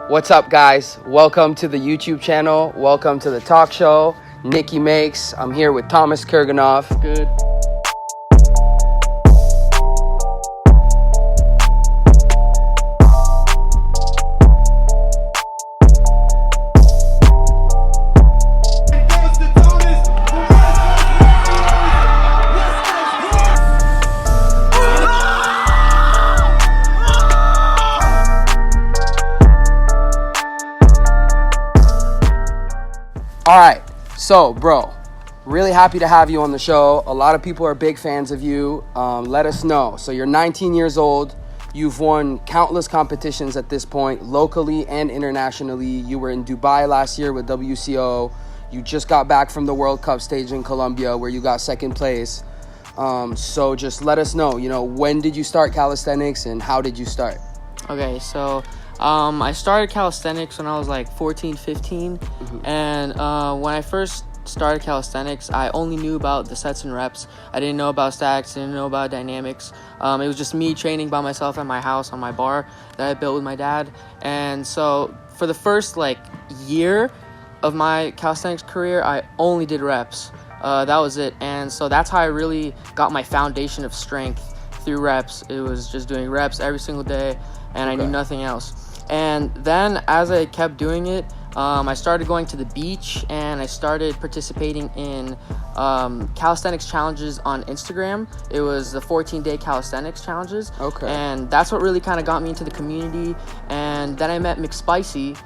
What's up, guys? Welcome to the YouTube channel. Welcome to the talk show. Nicky Makes. I'm here with Thomas Kurganov. Good. All right, so bro, really happy to have you on the show. A lot of people are big fans of you. Let us know. So you're 19 years old. You've won countless competitions at this point, locally and internationally. You were in Dubai last year with WCO. You just got back from the World Cup stage in Colombia where you got second place. So just let us know, when did you start calisthenics and how did you start? Okay, so I started calisthenics when I was like 14, 15. And when I first started calisthenics, I only knew about the sets and reps. I didn't know about stacks, didn't know about dynamics. It was just me training by myself at my house on my bar that I built with my dad. And so for the first year of my calisthenics career, I only did reps. That was it. And so that's how I really got my foundation of strength through reps. It was just doing reps every single day, and I knew nothing else. And then as I kept doing it, I started going to the beach and I started participating in calisthenics challenges on Instagram. It was the 14-day calisthenics challenges. Okay. And that's what really kind of got me into the community. And then I met McSpicy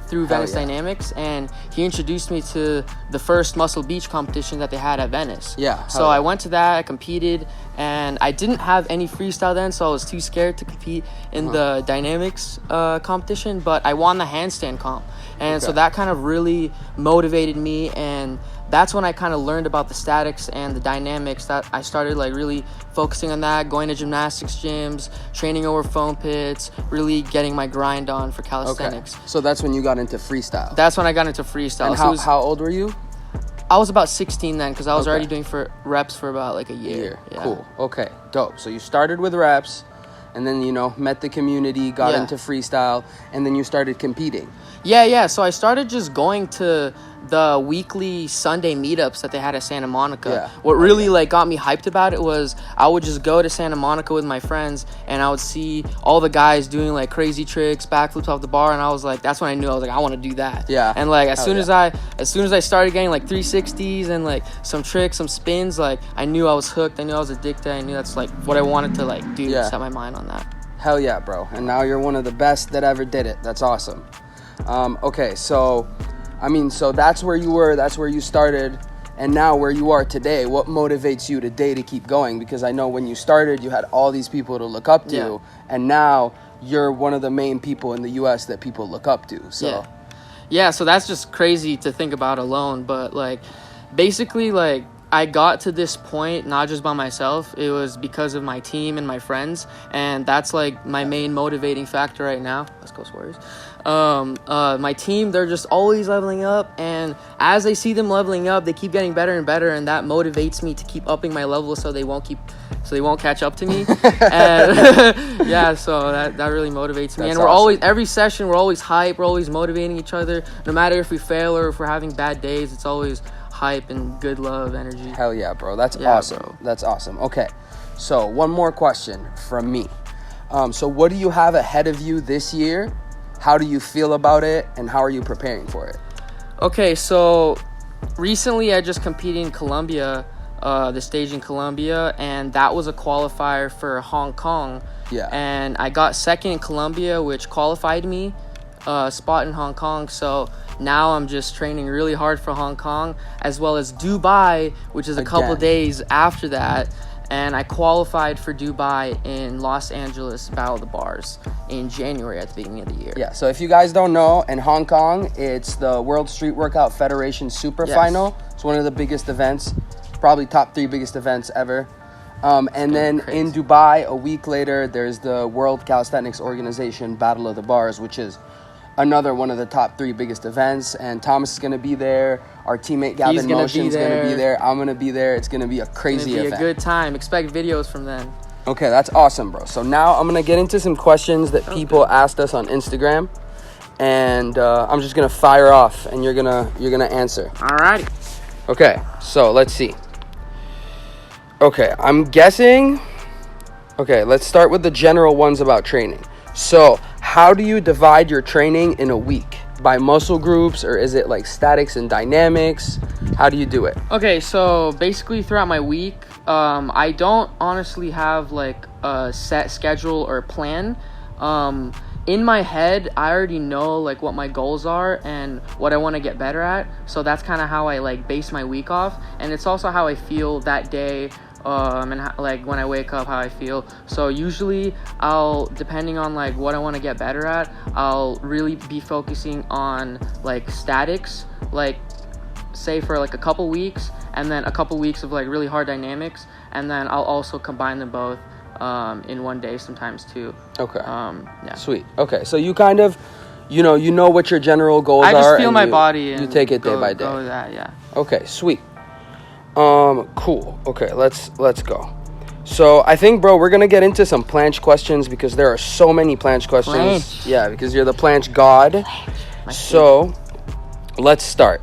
through Venice Dynamics, and he introduced me to the first Muscle Beach competition that they had at Venice. So I went to that, I competed, and I didn't have any freestyle then, so I was too scared to compete in the dynamics competition, but I won the handstand comp. And so that kind of really motivated me, and that's when I kind of learned about the statics and the dynamics. That I started really focusing on that, going to gymnastics gyms, training over foam pits, really getting my grind on for calisthenics. Okay. So that's when you got into freestyle. That's when I got into freestyle. And how old were you? I was about 16 then, because I was already doing reps for about a year. Yeah. Cool. Okay. Dope. So you started with reps, and then met the community, got into freestyle, and then you started competing. Yeah. So I started just going to the weekly Sunday meetups that they had at Santa Monica. What really got me hyped about it was I would just go to Santa Monica with my friends, and I would see all the guys doing crazy tricks, backflips off the bar, and I was that's when I knew I was I want to do that. And as soon as I started getting 360s and some tricks, some spins, I knew I was hooked. I knew I was addicted. I knew that's what I wanted to do. Set my mind on that. Hell yeah, bro. And now you're one of the best that ever did it. That's awesome. Okay, so so that's where you were, that's where you started, and now where you are today, what motivates you today to keep going? Because I know when you started, you had all these people to look up to, and now you're one of the main people in the U.S. that people look up to, so. Yeah, so that's just crazy to think about alone, but, basically, I got to this point not just by myself. It was because of my team and my friends, and that's my main motivating factor right now. Let's go Warriors. My team, they're just always leveling up, and as I see them leveling up, they keep getting better and better, and that motivates me to keep upping my level so they won't catch up to me. And so that really motivates me. That's and we're always, every session, we're always hype, we're always motivating each other. No matter if we fail or if we're having bad days, it's always hype and good love energy. Hell yeah, bro. That's awesome. Bro. That's awesome. Okay, so one more question from me. So what do you have ahead of you this year? How do you feel about it, and how are you preparing for it? Okay, so recently I just competed in Colombia, the stage in Colombia, and that was a qualifier for Hong Kong. And I got second in Colombia, which qualified me spot in Hong Kong. So now I'm just training really hard for Hong Kong, as well as Dubai, which is a couple days after that. And I qualified for Dubai in Los Angeles Battle of the Bars in January at the beginning of the year. Yeah, so if you guys don't know, in Hong Kong, it's the World Streetworkout Federation Super Final. It's one of the biggest events, probably top 3 biggest events ever. And then in Dubai, a week later, there's the World Calisthenics Organization Battle of the Bars, which is another one of the top 3 biggest events. And Thomas is going to be there. Our teammate Gavin Motion's going to be there. I'm going to be there. It's going to be a crazy event. It's going to be a good time. Expect videos from then. Okay, that's awesome, bro. So now I'm going to get into some questions that people asked us on Instagram. and I'm just gonna fire off, and you're gonna answer. Alrighty. Okay, so let's see. Okay, I'm guessing. Okay, let's start with the general ones about training. So, how do you divide your training in a week? By muscle groups, or is it like statics and dynamics? How do you do it? Okay, so basically throughout my week, I don't honestly have like a set schedule or plan. In my head, I already know like what my goals are and what I want to get better at. So that's kind of how I like base my week off, and it's also how I feel that day. And like when I wake up, how I feel. So usually I'll, depending on like what I want to get better at, I'll really be focusing on like statics, like say for like a couple weeks, and then a couple weeks of like really hard dynamics, and then I'll also combine them both in one day sometimes too. Okay. Yeah. Sweet. Okay, so you kind of, you know what your general goals are. I just feel my body and you take it day by day. Go with that, yeah. Okay, sweet. Cool. Okay, let's go. So I think, bro, we're gonna get into some planche questions because there are so many planche questions. Planche. Yeah, because you're the planche god. So let's start.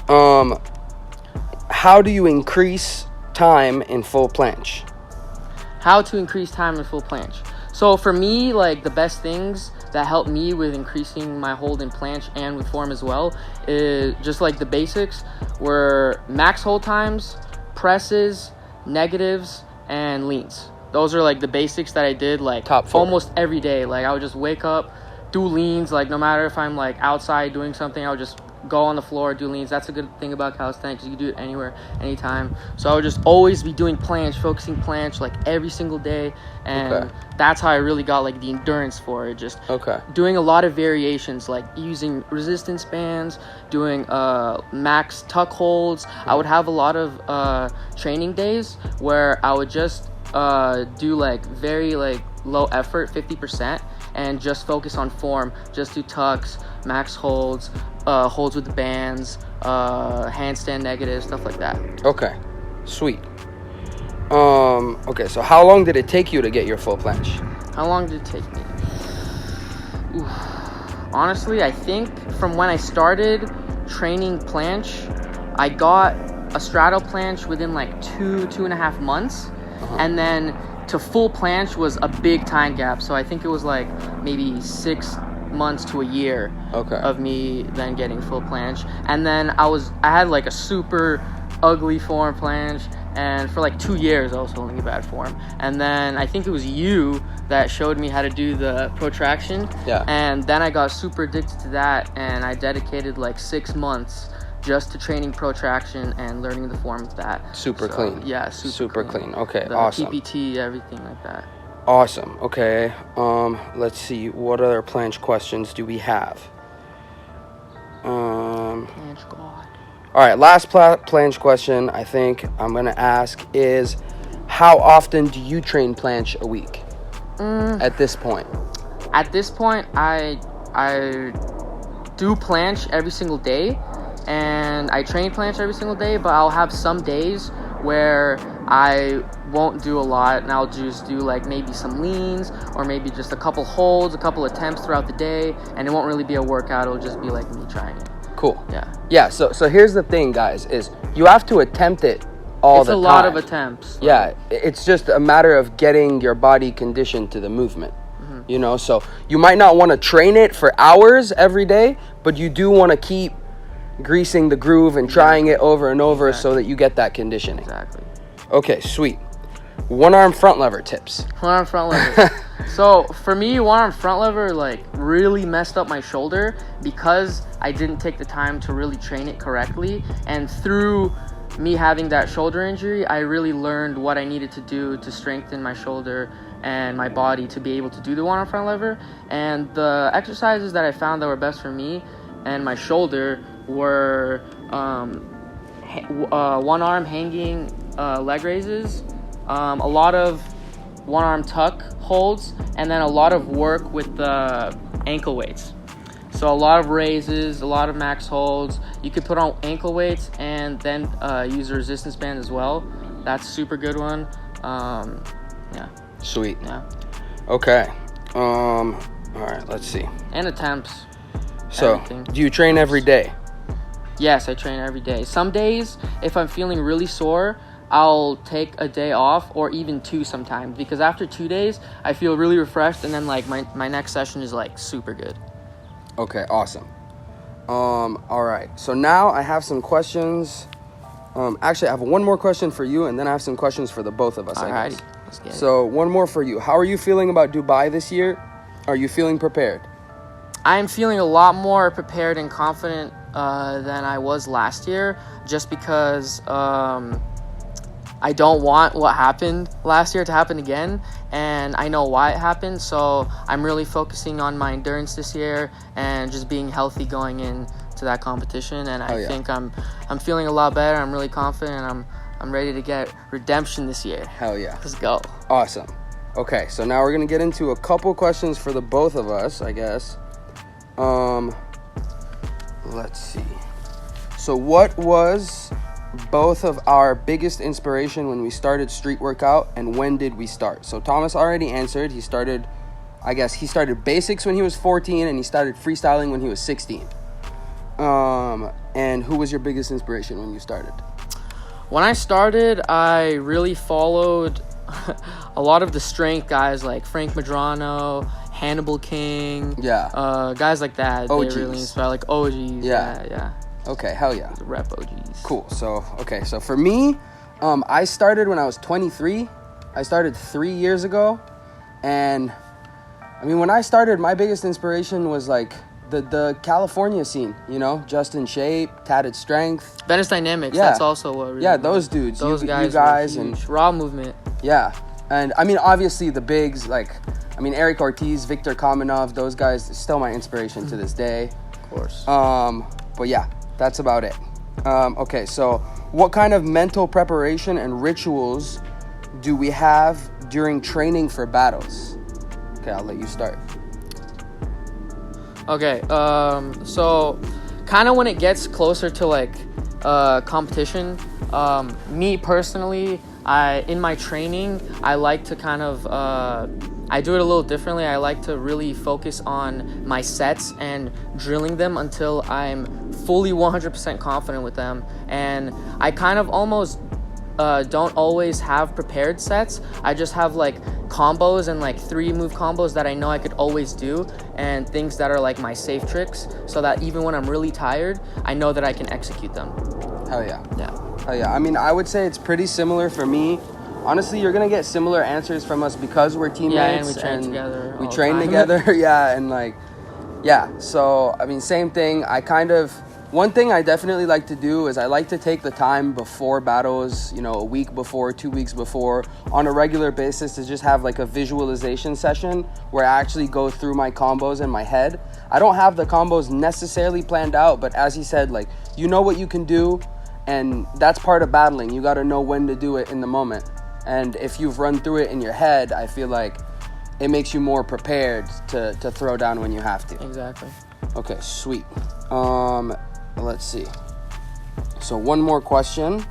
How do you increase time in full planche? How to increase time in full planche. So for me, like the best things that help me with increasing my hold in planche and with form as well is just like the basics were max hold times, presses, negatives, and leans. Those are like the basics that I did like Top 4. almost every day. Like I would just wake up, do leans, like no matter if I'm like outside doing something, I would just go on the floor, do leans. That's a good thing about calisthenics. You can do it anywhere, anytime. So I would just always be doing planche, focusing planche like every single day. And that's how I really got like the endurance for it. Just doing a lot of variations, like using resistance bands, doing max tuck holds. I would have a lot of training days where I would just do like very like low effort, 50%, and just focus on form. Just do tucks, max holds, holds with the bands, handstand negatives, stuff like that. Okay, sweet. Okay, so how long did it take you to get your full planche? How long did it take me? Ooh. Honestly, I think from when I started training planche, I got a straddle planche within like 2.5 months. And then to full planche was a big time gap. So I think it was like maybe 6 months to a year of me then getting full planche. And then I had like a super ugly form planche, and for like 2 years I was holding a bad form. And then I think it was you that showed me how to do the protraction. Yeah. And then I got super addicted to that, and I dedicated like 6 months just to training protraction and learning the form of that. Super clean. Yeah, super clean. Okay, the awesome. PPT, everything like that. Awesome. Okay. Let's see. What other planche questions do we have? Planche God. All right. Last planche question I think I'm gonna ask is, how often do you train planche a week? At this point. At this point, I do planche every single day, and I train planche every single day. But I'll have some days where I won't do a lot, and I'll just do like maybe some leans or maybe just a couple holds, a couple attempts throughout the day, and it won't really be a workout. It'll just be like me trying it. Cool. Yeah. So here's the thing, guys, is you have to attempt it all the time. It's a lot of attempts. Yeah, it's just a matter of getting your body conditioned to the movement. You know, so you might not want to train it for hours every day, but you do want to keep greasing the groove and trying it over and over so that you get that conditioning. Exactly. Okay, sweet. One arm front lever tips. One arm front lever. So for me, one arm front lever like really messed up my shoulder because I didn't take the time to really train it correctly. And through me having that shoulder injury, I really learned what I needed to do to strengthen my shoulder and my body to be able to do the one arm front lever. And the exercises that I found that were best for me and my shoulder were one arm hanging leg raises, a lot of one arm tuck holds, and then a lot of work with the ankle weights. So a lot of raises, a lot of max holds. You could put on ankle weights and then use a resistance band as well. That's a super good one. Yeah. Sweet. Yeah. Okay. All right, let's see. And attempts. So, everything. do you train every day? Yes, I train every day. Some days, if I'm feeling really sore, I'll take a day off, or even 2 sometimes, because after 2 days, I feel really refreshed, and then like my next session is like super good. Okay, awesome. All right. So now I have some questions. Actually, I have one more question for you, and then I have some questions for the both of us. Alrighty, let's get it. So one more for you. How are you feeling about Dubai this year? Are you feeling prepared? I'm feeling a lot more prepared and confident than I was last year, just because I don't want what happened last year to happen again, and I know why it happened, so I'm really focusing on my endurance this year and just being healthy going into that competition, and I think I'm feeling a lot better. I'm really confident, and I'm ready to get redemption this year. Hell yeah. Let's go. Awesome. Okay, so now we're going to get into a couple questions for the both of us, I guess. Let's see. So what was both of our biggest inspiration when we started Streetworkout, and when did we start? So Thomas already answered. He started basics when he was 14, and he started freestyling when he was 16. And who was your biggest inspiration when you started? When I started, I really followed a lot of the strength guys like Frank Madrano, Hannibal King, guys like that. OGs. They really inspire, like OGs. Yeah. Okay, hell yeah. The rep OGs. Cool. So for me, I started when I was 23. I started 3 years ago. And, I mean, when I started, my biggest inspiration was, like, the California scene, you know? Just in Shape, Tatted Strength. Venice Dynamics, that's also what really... Yeah, those dudes. Those you guys were huge. And Raw movement. Yeah. And, I mean, obviously, the bigs, like, Eric Ortiz, Victor Kamenov, those guys, still my inspiration to this day. Of course. But, yeah. That's about it. Okay, so what kind of mental preparation and rituals do we have during training for battles? Okay, I'll let you start. Okay, so kind of when it gets closer to like competition, me personally, in my training, I like to kind of I do it a little differently. I like to really focus on my sets and drilling them until I'm fully 100% confident with them. And I kind of almost don't always have prepared sets. I just have like combos and like 3-move combos that I know I could always do, and things that are like my safe tricks, so that even when I'm really tired, I know that I can execute them. Hell yeah. Yeah. Hell yeah. I mean, I would say it's pretty similar for me. Honestly, you're going to get similar answers from us because we're teammates. Yeah, and we train together. We train together, yeah, and like, yeah. So, I mean, same thing. One thing I definitely like to do is I like to take the time before battles, you know, a week before, 2 weeks before, on a regular basis, to just have like a visualization session where I actually go through my combos in my head. I don't have the combos necessarily planned out, but as he said, like, you know what you can do, and that's part of battling. You got to know when to do it in the moment. And if you've run through it in your head, I feel like it makes you more prepared to throw down when you have to. Exactly. Okay, sweet. Let's see. So one more question.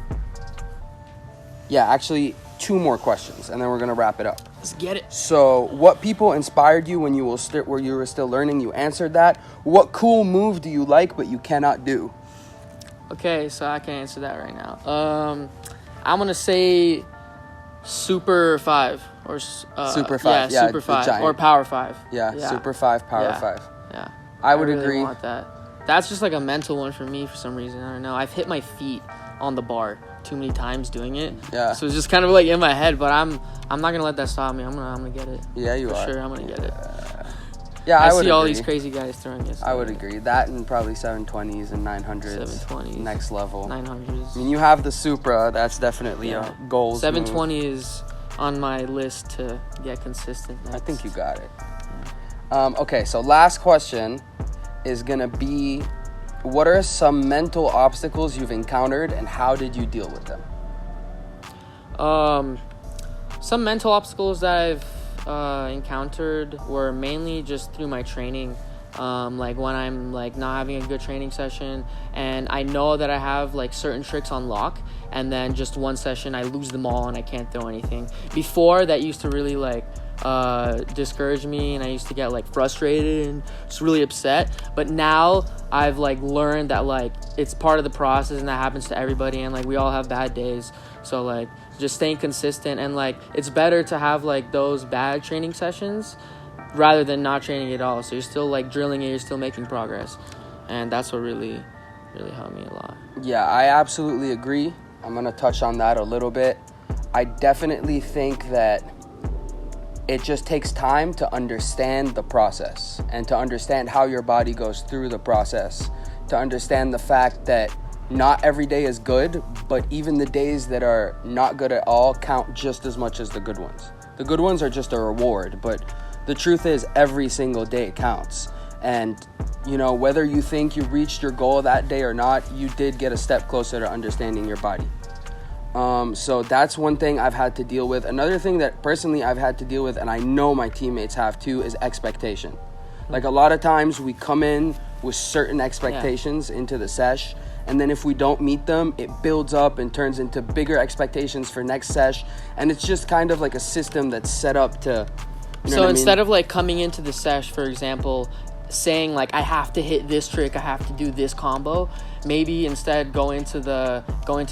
Yeah, actually 2 more questions, and then we're gonna wrap it up. Let's get it. So, what people inspired you when you were still learning? You answered that. What cool move do you like but you cannot do? Okay, so I can answer that right now. I'm gonna say Super 5 or Super 5. Yeah, Super 5 or Power 5. Yeah, Super 5, Power 5. Yeah. I would really agree. Want that. That's just like a mental one for me for some reason. I don't know. I've hit my feet on the bar too many times doing it. Yeah. So it's just kind of like in my head, but I'm not gonna let that stop me. I'm gonna get it. Yeah, you for are. sure. I'm gonna get it. Yeah, I would see all agree. these crazy guys throwing it. So I would agree. That and probably 720s and 900s. 720s. Next level. 900s. I mean, you have the Supra. That's definitely a goal. 720 is on my list to get consistent next. I think you got it. Okay, so last question is gonna be, what are some mental obstacles you've encountered and how did you deal with them? Some mental obstacles that I've encountered were mainly just through my training, like when I'm like not having a good training session and I know that I have like certain tricks on lock, and then just one session I lose them all and I can't throw anything. Before, that used to really like discourage me, and I used to get like frustrated and just really upset. But now I've like learned that like it's part of the process, and that happens to everybody, and like we all have bad days. So like just staying consistent, and like it's better to have like those bad training sessions rather than not training at all. So you're still like drilling it, you're still making progress, and that's what really helped me a lot. Yeah, I absolutely agree. I'm gonna touch on that a little bit. I definitely think that it just takes time to understand the process and to understand how your body goes through the process, to understand the fact that not every day is good, but even the days that are not good at all count just as much as the good ones. The good ones are just a reward, but the truth is every single day counts. And, you know, whether you think you reached your goal that day or not, you did get a step closer to understanding your body. So that's one thing I've had to deal with. Another thing that personally I've had to deal with, and I know my teammates have too, is expectation. Like a lot of times we come in with certain expectations into the sesh, and then if we don't meet them, it builds up and turns into bigger expectations for next sesh. And it's just kind of like a system that's set up to, you know so what instead I mean? of like coming into the sesh, for example, saying like I have to hit this trick, I have to do this combo, maybe instead go into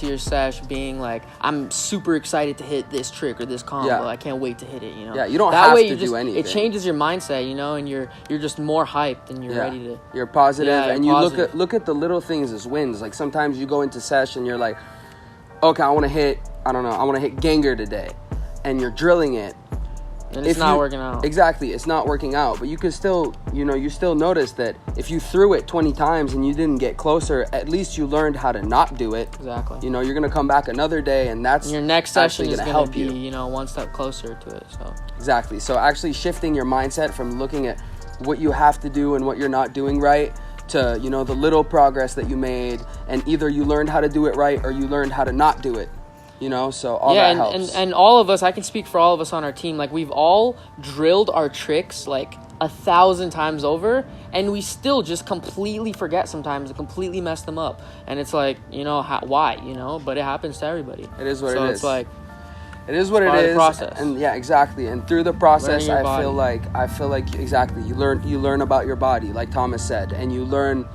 your sesh being like, I'm super excited to hit this trick or this combo, I can't wait to hit it, you know. Yeah, you don't that have way to do anything. It changes your mindset, you know, and you're just more hyped and you're ready to, you're positive, and you positive. look at the little things as wins. Like sometimes you go into sesh and you're like, okay, I want to hit Ganger today, and you're drilling it. And it's not working out. Exactly, it's not working out. But you can still, you know, you still notice that if you threw it 20 times and you didn't get closer, at least you learned how to not do it. Exactly. You know, you're going to come back another day, and that's your next session is going to help help you. you know, one step closer to it. So Exactly. So actually shifting your mindset from looking at what you have to do and what you're not doing right to, you know, the little progress that you made, and either you learned how to do it right or you learned how to not do it. You know, so all that helps. And all of us, I can speak for all of us on our team, like we've all drilled our tricks like 1,000 times over, and we still just completely forget sometimes and completely mess them up. And it's like, you know, why, you know, but it happens to everybody. It is what it is. So it's like, it is what it is. Process. And yeah, exactly. And through the process, I feel like exactly, you learn about your body, like Thomas said, and you learn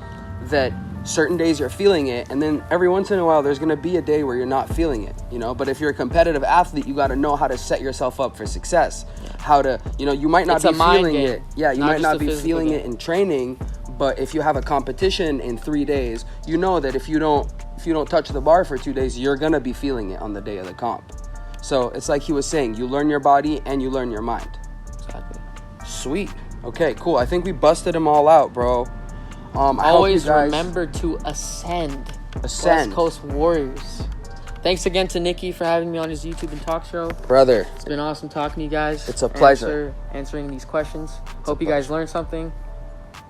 that certain days you're feeling it, and then every once in a while there's going to be a day where you're not feeling it, you know. But if you're a competitive athlete, you got to know how to set yourself up for success. How to, you know, you might not be feeling it. Yeah, you might not be feeling it in training, but if you have a competition in 3 days, you know that if you don't touch the bar for 2 days, you're going to be feeling it on the day of the comp. So it's like he was saying, you learn your body and you learn your mind. Exactly. Sweet. Okay, cool. I think we busted them all out, bro. Always remember to ascend. West Coast Warriors. Thanks again to Nicky for having me on his YouTube and talk show. Brother. It's been awesome talking to you guys. It's a pleasure. Answering these questions. Hope you guys learned something.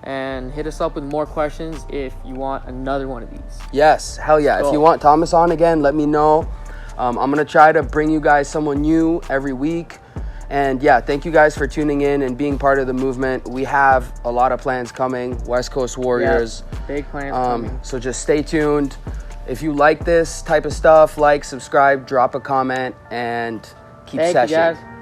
And hit us up with more questions if you want another one of these. Yes, hell yeah. Cool. If you want Thomas on again, let me know. I'm going to try to bring you guys someone new every week. And yeah, thank you guys for tuning in and being part of the movement. We have a lot of plans coming, West Coast Warriors. Yeah, big plans coming. So just stay tuned. If you like this type of stuff, like, subscribe, drop a comment, and keep seshing. Thank you guys.